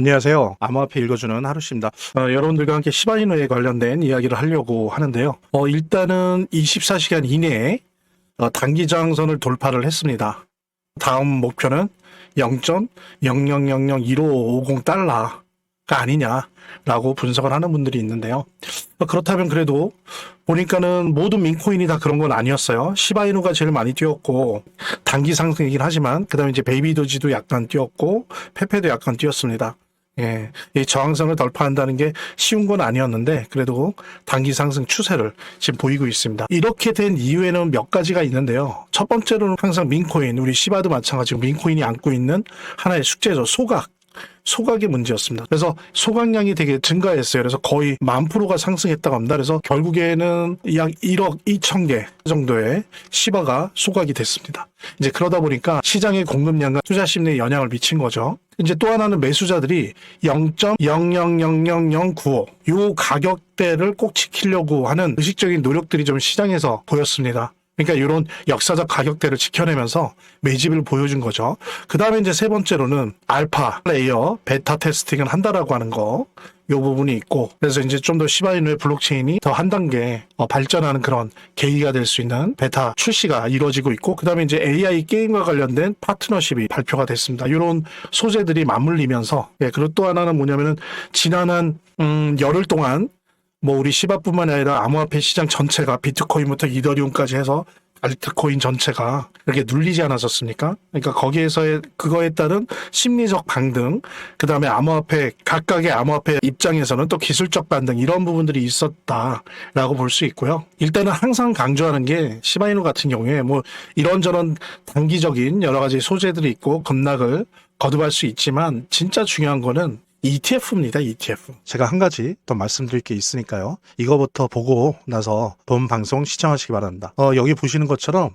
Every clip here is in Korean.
안녕하세요. 암호화폐 읽어주는 하루씨입니다. 여러분들과 함께 시바이누에 관련된 이야기를 하려고 하는데요. 일단은 24시간 이내에 단기 저항선을 돌파를 했습니다. 다음 목표는 0.00001550달러가 아니냐라고 분석을 하는 분들이 있는데요. 그렇다면 그래도 보니까는 모든 민코인이 다 그런 건 아니었어요. 시바이누가 제일 많이 뛰었고 단기 상승이긴 하지만 그 다음에 이제 베이비도지도 약간 뛰었고 페페도 약간 뛰었습니다. 예, 이 저항선을 돌파한다는 게 쉬운 건 아니었는데 그래도 단기 상승 추세를 지금 보이고 있습니다. 이렇게 된 이유에는 몇 가지가 있는데요. 첫 번째로는 항상 민코인, 우리 시바도 마찬가지고 민코인이 안고 있는 하나의 숙제죠. 소각의 문제였습니다. 그래서 소각량이 되게 증가했어요. 그래서 거의 10,000%가 상승했다고 합니다. 그래서 결국에는 약 1억 2천 개 정도의 시바가 소각이 됐습니다. 이제 그러다 보니까 시장의 공급량과 투자 심리에 영향을 미친 거죠. 이제 또 하나는 매수자들이 0.000095 요 가격대를 꼭 지키려고 하는 의식적인 노력들이 좀 시장에서 보였습니다. 그러니까 이런 역사적 가격대를 지켜내면서 매집을 보여준 거죠. 그 다음에 이제 세 번째로는 알파, 레이어, 베타 테스팅을 한다라고 하는 거, 요 부분이 있고, 그래서 이제 좀 더 시바이누의 블록체인이 더 한 단계 발전하는 그런 계기가 될 수 있는 베타 출시가 이루어지고 있고, 그 다음에 이제 AI 게임과 관련된 파트너십이 발표가 됐습니다. 이런 소재들이 맞물리면서, 그리고 또 하나는 뭐냐면은 지난 한 열흘 동안 뭐 우리 시바뿐만 아니라 암호화폐 시장 전체가 비트코인부터 이더리움까지 해서 알트코인 전체가 이렇게 눌리지 않았었습니까? 그러니까 거기에서의 그거에 따른 심리적 반등, 그 다음에 각각의 암호화폐 입장에서는 또 기술적 반등 이런 부분들이 있었다라고 볼 수 있고요. 일단은 항상 강조하는 게 시바이누 같은 경우에 뭐 이런저런 단기적인 여러 가지 소재들이 있고 급락을 거듭할 수 있지만 진짜 중요한 거는 ETF입니다. ETF. 제가 한 가지 더 말씀드릴 게 있으니까요. 이거부터 보고 나서 본 방송 시청하시기 바랍니다. 여기 보시는 것처럼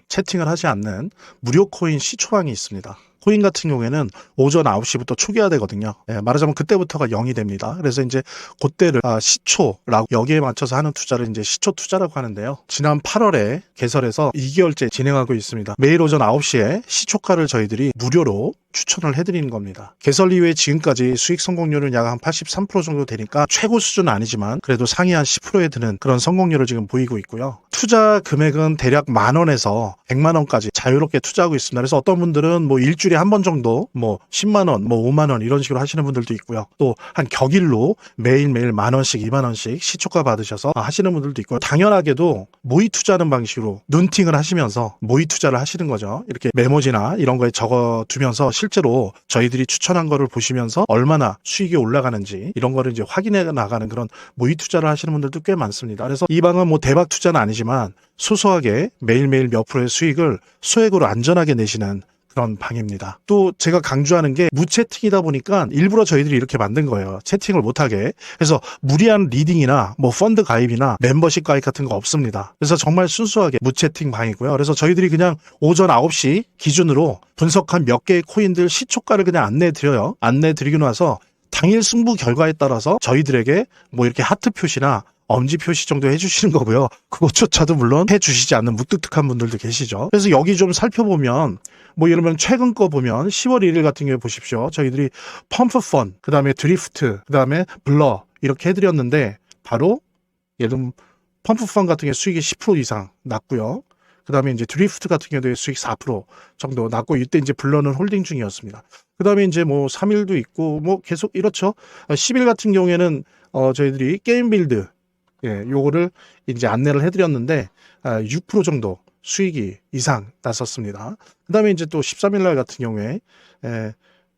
채팅을 하지 않는 무료 코인 시초방이 있습니다. 코인 같은 경우에는 오전 9시부터 초기화되거든요. 말하자면 그때부터가 0이 됩니다. 그래서 이제 그때를 시초라고 여기에 맞춰서 하는 투자를 이제 시초 투자라고 하는데요. 지난 8월에 개설해서 2개월째 진행하고 있습니다. 매일 오전 9시에 시초가를 저희들이 무료로 추천을 해드리는 겁니다. 개설 이후에 지금까지 수익 성공률은 약 한 83% 정도 되니까 최고 수준은 아니지만 그래도 상위 한 10%에 드는 그런 성공률을 지금 보이고 있고요. 투자 금액은 대략 10,000원에서 10,000원까지 자유롭게 투자하고 있습니다. 그래서 어떤 분들은 뭐 일주일에 한 번 정도 뭐 10만원, 뭐 5만원 이런 식으로 하시는 분들도 있고요. 또 한 격일로 매일매일 10,000원씩, 20,000원씩 시초가 받으셔서 하시는 분들도 있고요. 당연하게도 모의 투자하는 방식으로 눈팅을 하시면서 모의 투자를 하시는 거죠. 이렇게 메모지나 이런 거에 적어두면서 실제로 저희들이 추천한 거를 보시면서 얼마나 수익이 올라가는지 이런 거를 이제 확인해 나가는 그런 모의 투자를 하시는 분들도 꽤 많습니다. 그래서 이 방은 뭐 대박 투자는 아니지만 소소하게 매일매일 몇 프로의 수익을 소액으로 안전하게 내시는 그런 방입니다. 또 제가 강조하는 게 무채팅이다 보니까 일부러 저희들이 이렇게 만든 거예요. 채팅을 못하게. 그래서 무리한 리딩이나 뭐 펀드 가입이나 멤버십 가입 같은 거 없습니다. 그래서 정말 순수하게 무채팅 방이고요. 그래서 저희들이 그냥 오전 9시 기준으로 분석한 몇 개의 코인들 시초가를 그냥 안내드려요. 안내드리고 나서 당일 승부 결과에 따라서 저희들에게 뭐 이렇게 하트 표시나 엄지 표시 정도 해주시는 거고요. 그것조차도 물론 해주시지 않는 무뚝뚝한 분들도 계시죠. 그래서 여기 좀 살펴보면 뭐 예를 들면 최근 거 보면 10월 1일 같은 경우에 보십시오. 저희들이 펌프펀, 그 다음에 드리프트, 그 다음에 블러 이렇게 해드렸는데 바로 예를 들면 펌프펀 같은 경우에 수익이 10% 이상 났고요. 그 다음에 이제 드리프트 같은 경우에 수익 4% 정도 났고 이때 이제 블러는 홀딩 중이었습니다. 그 다음에 이제 뭐 3일도 있고 뭐 계속 이렇죠. 10일 같은 경우에는 저희들이 게임 빌드 요거를 이제 안내를 해드렸는데 6% 정도 수익이 이상 났었습니다. 그 다음에 이제 또 13일날 같은 경우에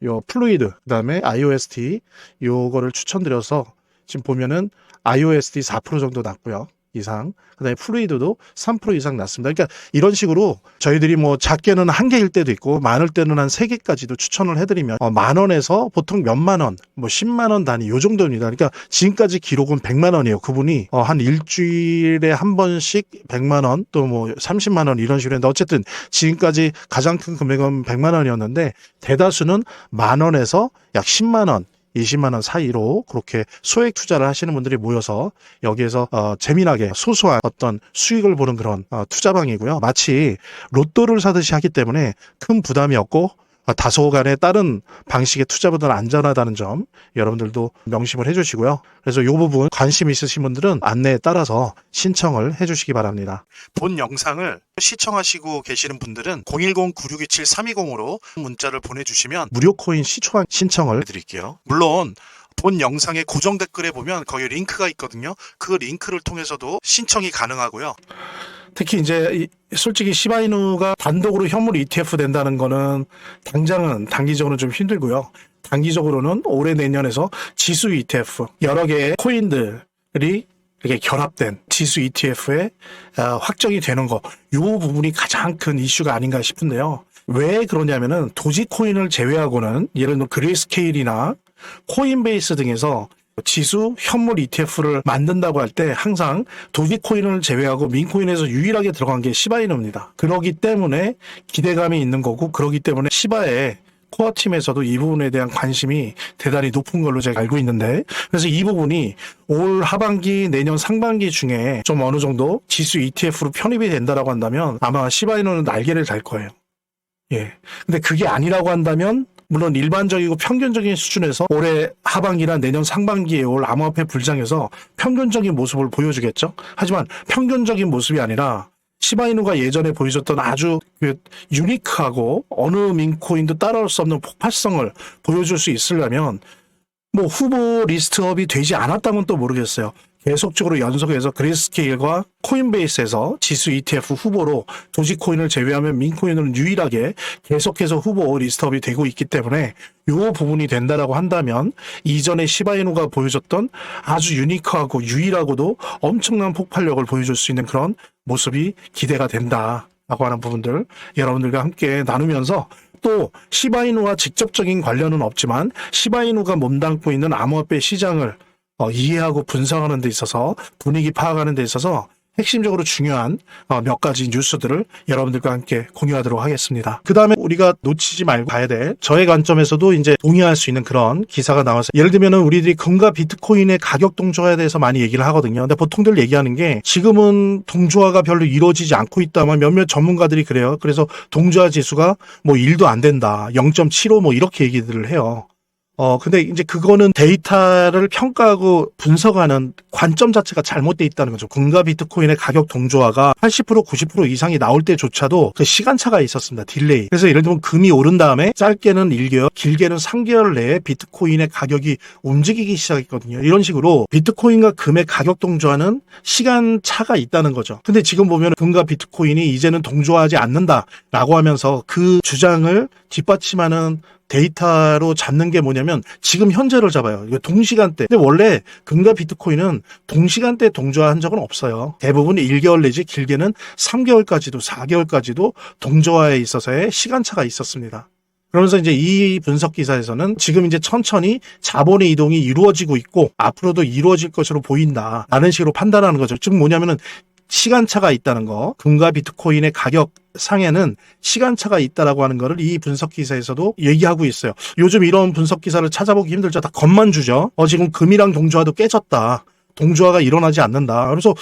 요 플루이드, 그 다음에 IOST 요거를 추천드려서 지금 보면은 IOST 4% 정도 났고요. 이상. 그 다음에 플루이드도 3% 이상 났습니다. 그러니까 이런 식으로 저희들이 뭐 작게는 1개일 때도 있고 많을 때는 한 3개까지도 추천을 해드리면 10,000원에서 보통 몇만 원, 뭐 10만 원 단위 요 정도입니다. 그러니까 지금까지 기록은 100만 원이에요. 그분이 한 일주일에 한 번씩 100만 원 또 뭐 30만 원 이런 식으로 했는데 어쨌든 지금까지 가장 큰 금액은 100만 원이었는데 대다수는 10,000원에서 약 10만 원 20만 원 사이로 그렇게 소액 투자를 하시는 분들이 모여서 여기에서 재미나게 소소한 어떤 수익을 보는 그런 투자방이고요. 마치 로또를 사듯이 하기 때문에 큰 부담이 없고 다소간에 다른 방식의 투자보다는 안전하다는 점 여러분들도 명심을 해주시고요. 그래서 이 부분 관심 있으신 분들은 안내에 따라서 신청을 해주시기 바랍니다. 본 영상을 시청하시고 계시는 분들은 010-9627-320으로 문자를 보내주시면 무료 코인 시초한 신청을 해드릴게요. 물론 본 영상의 고정 댓글에 보면 거기 링크가 있거든요. 그 링크를 통해서도 신청이 가능하고요. 특히 이제 솔직히 시바이누가 단독으로 현물 ETF 된다는 거는 당장은 단기적으로는 좀 힘들고요. 단기적으로는 올해 내년에서 지수 ETF 여러 개의 코인들이 이렇게 결합된 지수 ETF에 확정이 되는 거, 이 부분이 가장 큰 이슈가 아닌가 싶은데요. 왜 그러냐면은 도지코인을 제외하고는 예를 들어 그레이스케일이나 코인베이스 등에서 지수 현물 ETF를 만든다고 할 때 항상 도지코인을 제외하고 민코인에서 유일하게 들어간 게 시바이누입니다. 그렇기 때문에 기대감이 있는 거고, 그렇기 때문에 시바의 코어팀에서도 이 부분에 대한 관심이 대단히 높은 걸로 제가 알고 있는데, 그래서 이 부분이 올 하반기 내년 상반기 중에 좀 어느 정도 지수 ETF로 편입이 된다라고 한다면 아마 시바이누는 날개를 달 거예요. 예. 근데 그게 아니라고 한다면 물론 일반적이고 평균적인 수준에서 올해 하반기나 내년 상반기에 올 암호화폐 불장에서 평균적인 모습을 보여주겠죠. 하지만 평균적인 모습이 아니라 시바이누가 예전에 보여줬던 아주 유니크하고 어느 민코인도 따라올 수 없는 폭발성을 보여줄 수 있으려면 뭐 후보 리스트업이 되지 않았다면 또 모르겠어요. 계속적으로 연속해서 그레이스케일과 코인베이스에서 지수 ETF 후보로 도지코인을 제외하면 민코인은 유일하게 계속해서 후보 리스트업이 되고 있기 때문에 이 부분이 된다라고 한다면 이전에 시바이누가 보여줬던 아주 유니크하고 유일하고도 엄청난 폭발력을 보여줄 수 있는 그런 모습이 기대가 된다라고 하는 부분들 여러분들과 함께 나누면서, 또 시바이누와 직접적인 관련은 없지만 시바이누가 몸담고 있는 암호화폐 시장을 이해하고 분석하는 데 있어서, 분위기 파악하는 데 있어서 핵심적으로 중요한 몇 가지 뉴스들을 여러분들과 함께 공유하도록 하겠습니다. 그 다음에 우리가 놓치지 말고 봐야 될, 저의 관점에서도 이제 동의할 수 있는 그런 기사가 나와서, 예를 들면은 우리들이 금과 비트코인의 가격 동조화에 대해서 많이 얘기를 하거든요. 근데 보통들 얘기하는 게 지금은 동조화가 별로 이루어지지 않고 있다만 몇몇 전문가들이 그래요. 그래서 동조화 지수가 뭐 1도 안 된다, 0.75 뭐 이렇게 얘기들을 해요. 근데 이제 그거는 데이터를 평가하고 분석하는 관점 자체가 잘못돼 있다는 거죠. 금과 비트코인의 가격 동조화가 80% 90% 이상이 나올 때조차도 그 시간차가 있었습니다. 딜레이. 그래서 예를 들면 금이 오른 다음에 짧게는 1개월, 길게는 3개월 내에 비트코인의 가격이 움직이기 시작했거든요. 이런 식으로 비트코인과 금의 가격 동조화는 시간차가 있다는 거죠. 근데 지금 보면 금과 비트코인이 이제는 동조화하지 않는다라고 하면서 그 주장을 뒷받침하는 데이터로 잡는 게 뭐냐면 지금 현재를 잡아요. 이거 동시간대. 근데 원래 금과 비트코인은 동시간대에 동조화한 적은 없어요. 대부분 1개월 내지 길게는 3개월까지도 4개월까지도 동조화에 있어서의 시간차가 있었습니다. 그러면서 이제 이 분석 기사에서는 지금 이제 천천히 자본의 이동이 이루어지고 있고 앞으로도 이루어질 것으로 보인다, 라는 식으로 판단하는 거죠. 즉 뭐냐면은 시간차가 있다는 거, 금과 비트코인의 가격 상에는 시간차가 있다라고 하는 거를 이 분석 기사에서도 얘기하고 있어요. 요즘 이런 분석 기사를 찾아보기 힘들죠. 다 겁만 주죠. 지금 금이랑 동조화도 깨졌다, 동조화가 일어나지 않는다. 그래서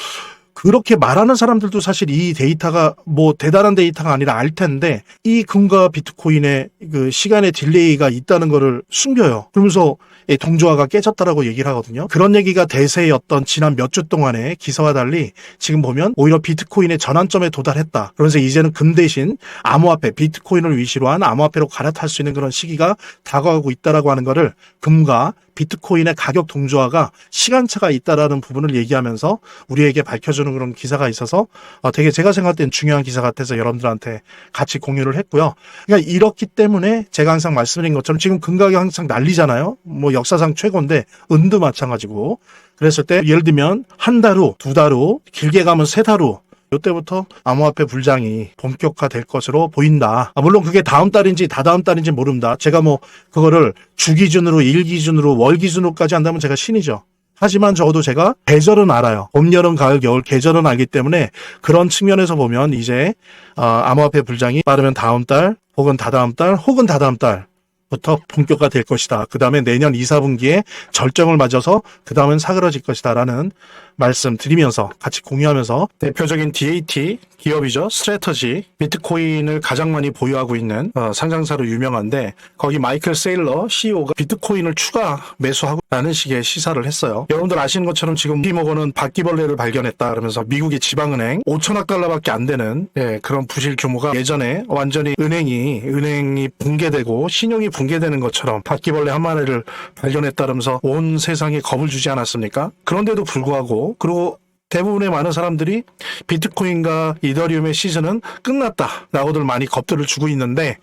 그렇게 말하는 사람들도 사실 이 데이터가 뭐 대단한 데이터가 아니라 알 텐데 이 금과 비트코인의 그 시간의 딜레이가 있다는 거를 숨겨요. 그러면서 동조화가 깨졌다라고 얘기를 하거든요. 그런 얘기가 대세였던 지난 몇 주 동안의 기사와 달리 지금 보면 오히려 비트코인의 전환점에 도달했다. 그러면서 이제는 금 대신 암호화폐, 비트코인을 위시로 한 암호화폐로 갈아탈 수 있는 그런 시기가 다가오고 있다라고 하는 거를, 금과 비트코인의 가격 동조화가 시간차가 있다라는 부분을 얘기하면서 우리에게 밝혀주는 그런 기사가 있어서 되게 제가 생각할 땐 중요한 기사 같아서 여러분들한테 같이 공유를 했고요. 그러니까 이렇기 때문에 제가 항상 말씀드린 것처럼 지금 금 가격 항상 난리잖아요. 뭐 역사상 최고인데 은도 마찬가지고. 그랬을 때 예를 들면 한 달 후, 두 달 후, 길게 가면 세 달 후, 이때부터 암호화폐 불장이 본격화될 것으로 보인다. 물론 그게 다음 달인지 다다음 달인지 모릅니다. 제가 뭐 그거를 주 기준으로, 일 기준으로, 월 기준으로까지 한다면 제가 신이죠. 하지만 적어도 제가 계절은 알아요. 봄, 여름, 가을, 겨울 계절은 알기 때문에 그런 측면에서 보면 이제 암호화폐 불장이 빠르면 다음 달 혹은 다다음 달 혹은 다다음 달 부터 본격화될 것이다. 그 다음에 내년 2, 4분기에 절정을 맞아서 그 다음엔 사그러질 것이다. 라는 말씀 드리면서 같이 공유하면서 대표적인 DAT 기업이죠. 스트래터지 비트코인을 가장 많이 보유하고 있는 상장사로 유명한데 거기 마이클 세일러 CEO가 비트코인을 추가 매수하고 라는 식의 시사를 했어요. 여러분들 아시는 것처럼 지금 JP모건은 바퀴벌레를 발견했다 그러면서 미국의 지방은행 5천억 달러밖에 안 되는 그런 부실 규모가 예전에 완전히 은행이 붕괴되고 신용이 붕괴되는 것처럼 바퀴벌레 한 마리를 발견했다면서 온 세상에 겁을 주지 않았습니까? 그런데도 불구하고 그리고 대부분의 많은 사람들이 비트코인과 이더리움의 시즌은 끝났다라고들 많이 겁들을 주고 있는데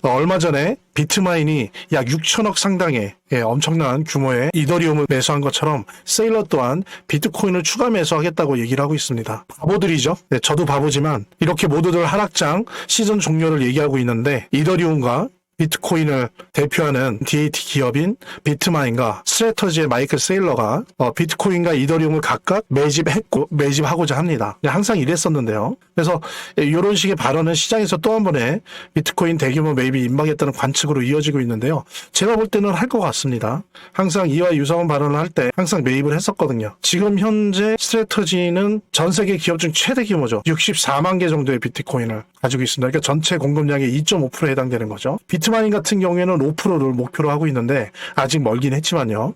얼마 전에 비트마인이 약 6천억 상당의 엄청난 규모의 이더리움을 매수한 것처럼 세일러 또한 비트코인을 추가 매수하겠다고 얘기를 하고 있습니다. 바보들이죠. 저도 바보지만 이렇게 모두들 하락장 시즌 종료를 얘기하고 있는데 이더리움과 비트코인을 대표하는 DAT 기업인 비트마인과 스트래터지의 마이클 세일러가 비트코인과 이더리움을 각각 매집하고자 합니다. 항상 이랬었는데요. 그래서 이런 식의 발언은 시장에서 또 한 번의 비트코인 대규모 매입이 임박했다는 관측으로 이어지고 있는데요. 제가 볼 때는 할 것 같습니다. 항상 이와 유사한 발언을 할 때 항상 매입을 했었거든요. 지금 현재 스트래터지는 전 세계 기업 중 최대 규모죠. 64만 개 정도의 비트코인을 가지고 있습니다. 그러니까 전체 공급량의 2.5%에 해당되는 거죠. 비트마인 같은 경우에는 5%를 목표로 하고 있는데 아직 멀긴 했지만요.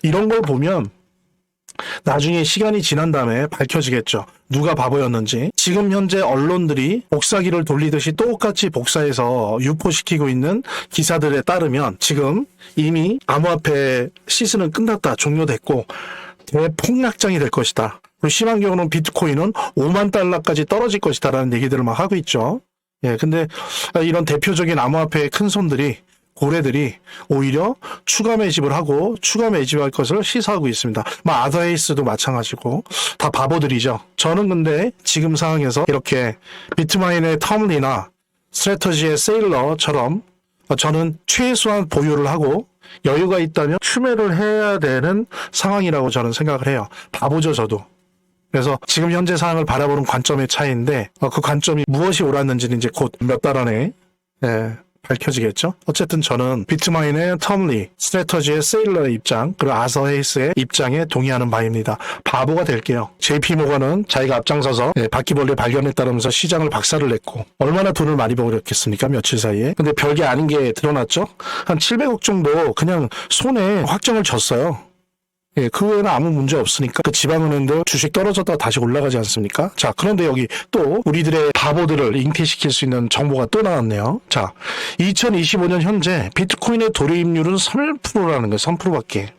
이런 걸 보면 나중에 시간이 지난 다음에 밝혀지겠죠. 누가 바보였는지. 지금 현재 언론들이 복사기를 돌리듯이 똑같이 복사해서 유포시키고 있는 기사들에 따르면 지금 이미 암호화폐 시즌은 끝났다. 종료됐고 대폭락장이 될 것이다. 그리고 심한 경우는 비트코인은 5만 달러까지 떨어질 것이다 라는 얘기들을 막 하고 있죠. 근데 이런 대표적인 암호화폐의 큰 손들이 고래들이 오히려 추가 매집을 하고 추가 매집할 것을 시사하고 있습니다. 아더에이스도 마찬가지고 다 바보들이죠. 저는 근데 지금 상황에서 이렇게 비트마인의 텀리나 스트래터지의 세일러처럼 저는 최소한 보유를 하고 여유가 있다면 추매를 해야 되는 상황이라고 저는 생각을 해요. 바보죠 저도. 그래서 지금 현재 상황을 바라보는 관점의 차이인데 그 관점이 무엇이 옳았는지는 이제 곧 몇 달 안에 밝혀지겠죠. 어쨌든 저는 비트마인의 텀리, 스트래터지의 세일러의 입장, 그리고 아서 헤이스의 입장에 동의하는 바입니다. 바보가 될게요. JP모건은 자기가 앞장서서 바퀴벌레 발견했다면서 시장을 박살을 냈고 얼마나 돈을 많이 벌었겠습니까? 며칠 사이에. 근데 별게 아닌 게 드러났죠. 한 700억 정도 그냥 손에 확정을 졌어요. 그 외에는 아무 문제 없으니까 그 지방은행도 주식 떨어졌다가 다시 올라가지 않습니까? 자, 그런데 여기 또 우리들의 바보들을 잉태시킬 수 있는 정보가 또 나왔네요. 자, 2025년 현재 비트코인의 도입률은 3%라는 거예요. 3%밖에.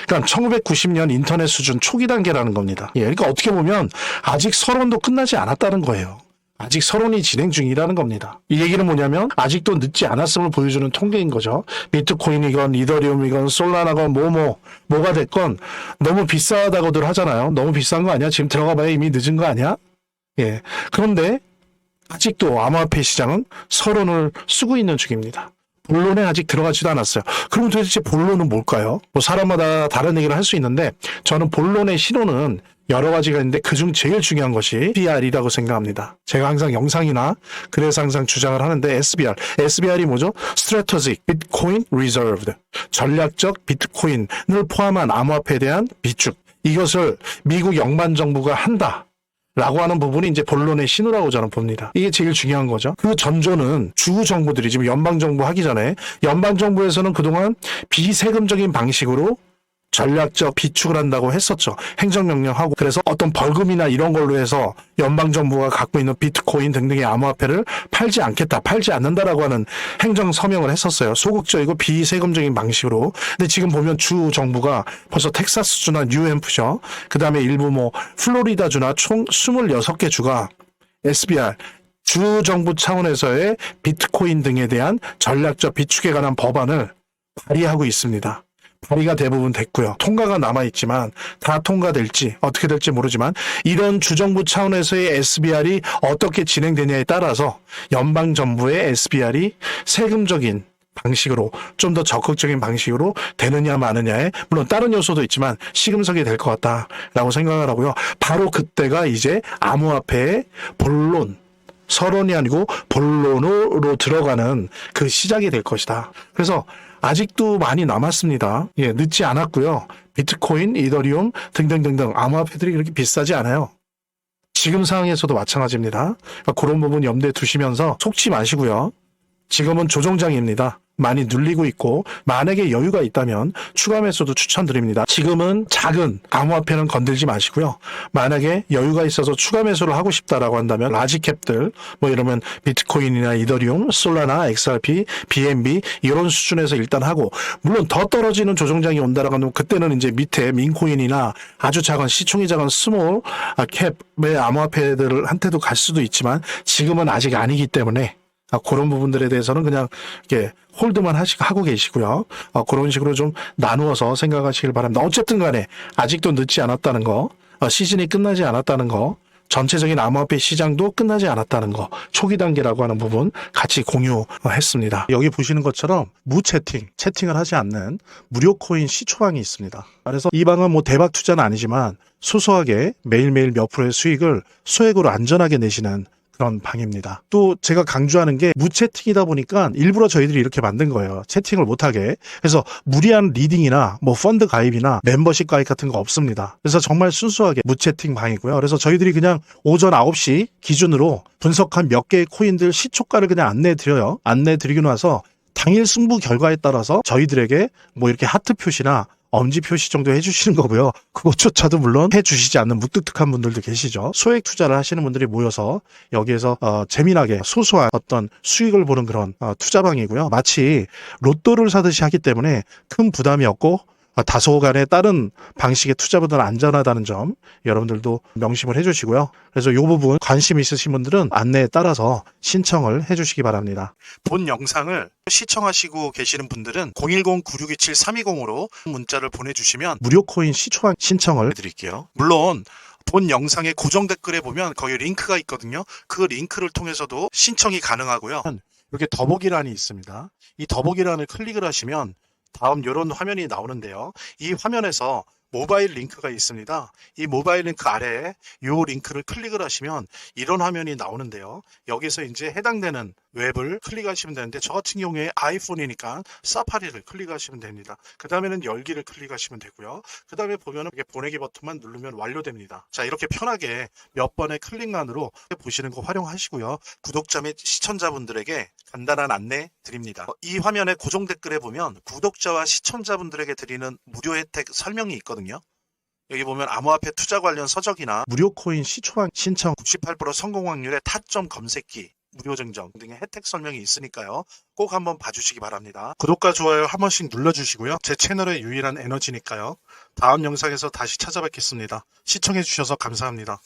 그러니까 1990년 인터넷 수준 초기 단계라는 겁니다. 그러니까 어떻게 보면 아직 서론도 끝나지 않았다는 거예요. 아직 서론이 진행 중이라는 겁니다. 이 얘기는 뭐냐면 아직도 늦지 않았음을 보여주는 통계인 거죠. 비트코인이건 이더리움이건 솔라나건 뭐가 됐건 너무 비싸다고들 하잖아요. 너무 비싼 거 아니야? 지금 들어가 봐야 이미 늦은 거 아니야? 그런데 아직도 암호화폐 시장은 서론을 쓰고 있는 중입니다. 본론에 아직 들어가지도 않았어요. 그럼 도대체 본론은 뭘까요? 사람마다 다른 얘기를 할 수 있는데 저는 본론의 신호는 여러 가지가 있는데 그중 제일 중요한 것이 SBR이라고 생각합니다. 제가 항상 영상이나 그래서 항상 주장을 하는데 SBR이 뭐죠? Strategic Bitcoin Reserve, 전략적 비트코인을 포함한 암호화폐에 대한 비축. 이것을 미국 연방정부가 한다. 라고 하는 부분이 이제 본론의 신호라고 저는 봅니다. 이게 제일 중요한 거죠. 그 전조는 주 정부들이 지금 연방정부 하기 전에 연방정부에서는 그동안 비세금적인 방식으로 전략적 비축을 한다고 했었죠. 행정명령하고. 그래서 어떤 벌금이나 이런 걸로 해서 연방정부가 갖고 있는 비트코인 등등의 암호화폐를 팔지 않는다라고 하는 행정서명을 했었어요. 소극적이고 비세금적인 방식으로. 근데 지금 보면 주 정부가 벌써 텍사스주나 뉴햄프셔, 그 다음에 일부 플로리다주나 총 26개 주가 SBR, 주 정부 차원에서의 비트코인 등에 대한 전략적 비축에 관한 법안을 발의하고 있습니다. 발의가 대부분 됐고요. 통과가 남아있지만 다 통과될지 어떻게 될지 모르지만 이런 주정부 차원에서의 SBR이 어떻게 진행되냐에 따라서 연방정부의 SBR이 세금적인 방식으로 좀 더 적극적인 방식으로 되느냐 마느냐에 물론 다른 요소도 있지만 시금석이 될 것 같다라고 생각을 하고요. 바로 그때가 이제 암호화폐의 본론 서론이 아니고 본론으로 들어가는 그 시작이 될 것이다. 그래서 아직도 많이 남았습니다. 예, 늦지 않았고요. 비트코인, 이더리움 등등등등 암호화폐들이 그렇게 비싸지 않아요. 지금 상황에서도 마찬가지입니다. 그러니까 그런 부분 염두에 두시면서 속지 마시고요. 지금은 조정장입니다. 많이 눌리고 있고 만약에 여유가 있다면 추가 매수도 추천드립니다. 지금은 작은 암호화폐는 건들지 마시고요. 만약에 여유가 있어서 추가 매수를 하고 싶다라고 한다면 라지캡들 뭐 이러면 비트코인이나 이더리움, 솔라나, XRP, BNB 이런 수준에서 일단 하고 물론 더 떨어지는 조정장이 온다라고 하면 그때는 이제 밑에 민코인이나 아주 작은 시총이 작은 스몰 캡의 암호화폐들한테도 갈 수도 있지만 지금은 아직 아니기 때문에 그런 부분들에 대해서는 그냥 이렇게 홀드만 하고 계시고요. 그런 식으로 좀 나누어서 생각하시길 바랍니다. 어쨌든 간에 아직도 늦지 않았다는 거, 시즌이 끝나지 않았다는 거, 전체적인 암호화폐 시장도 끝나지 않았다는 거, 초기 단계라고 하는 부분 같이 공유했습니다. 여기 보시는 것처럼 채팅을 하지 않는 무료 코인 시초방이 있습니다. 그래서 이 방은 뭐 대박 투자는 아니지만 소소하게 매일매일 몇 프로의 수익을 소액으로 안전하게 내시는 그런 방입니다. 또 제가 강조하는 게 무채팅이다 보니까 일부러 저희들이 이렇게 만든 거예요. 채팅을 못하게. 그래서 무리한 리딩이나 뭐 펀드 가입이나 멤버십 가입 같은 거 없습니다. 그래서 정말 순수하게 무채팅 방이고요. 그래서 저희들이 그냥 오전 9시 기준으로 분석한 몇 개의 코인들 시초가를 그냥 안내해드려요. 안내해드리고 나서 당일 승부 결과에 따라서 저희들에게 뭐 이렇게 하트 표시나 엄지 표시 정도 해주시는 거고요. 그것조차도 물론 해주시지 않는 무뚝뚝한 분들도 계시죠. 소액 투자를 하시는 분들이 모여서 여기에서 재미나게 소소한 어떤 수익을 보는 그런 투자방이고요. 마치 로또를 사듯이 하기 때문에 큰 부담이 없고 다소간의 다른 방식의 투자보다는 안전하다는 점 여러분들도 명심을 해주시고요. 그래서 이 부분 관심 있으신 분들은 안내에 따라서 신청을 해주시기 바랍니다. 본 영상을 시청하시고 계시는 분들은 010-9627-320으로 문자를 보내주시면 무료 코인 시초방 신청을 해드릴게요. 물론 본 영상의 고정 댓글에 보면 거기 링크가 있거든요. 그 링크를 통해서도 신청이 가능하고요. 이렇게 더보기란이 있습니다. 이 더보기란을 클릭을 하시면 다음 이런 화면이 나오는데요. 이 화면에서 모바일 링크가 있습니다. 이 모바일 링크 아래에 이 링크를 클릭을 하시면 이런 화면이 나오는데요. 여기서 이제 해당되는 웹을 클릭하시면 되는데 저 같은 경우에 아이폰이니까 사파리를 클릭하시면 됩니다. 그 다음에는 열기를 클릭하시면 되고요. 그 다음에 보면 이렇게 보내기 버튼만 누르면 완료됩니다. 자, 이렇게 편하게 몇 번의 클릭만으로 보시는 거 활용하시고요. 구독자 및 시청자분들에게 간단한 안내 드립니다. 이 화면의 고정 댓글에 보면 구독자와 시청자분들에게 드리는 무료 혜택 설명이 있거든요. 여기 보면 암호화폐 투자 관련 서적이나 무료 코인 시초방 신청 98% 성공 확률의 타점 검색기 무료 증정 등의 혜택 설명이 있으니까요. 꼭 한번 봐주시기 바랍니다. 구독과 좋아요 한 번씩 눌러주시고요. 제 채널의 유일한 에너지니까요. 다음 영상에서 다시 찾아뵙겠습니다. 시청해주셔서 감사합니다.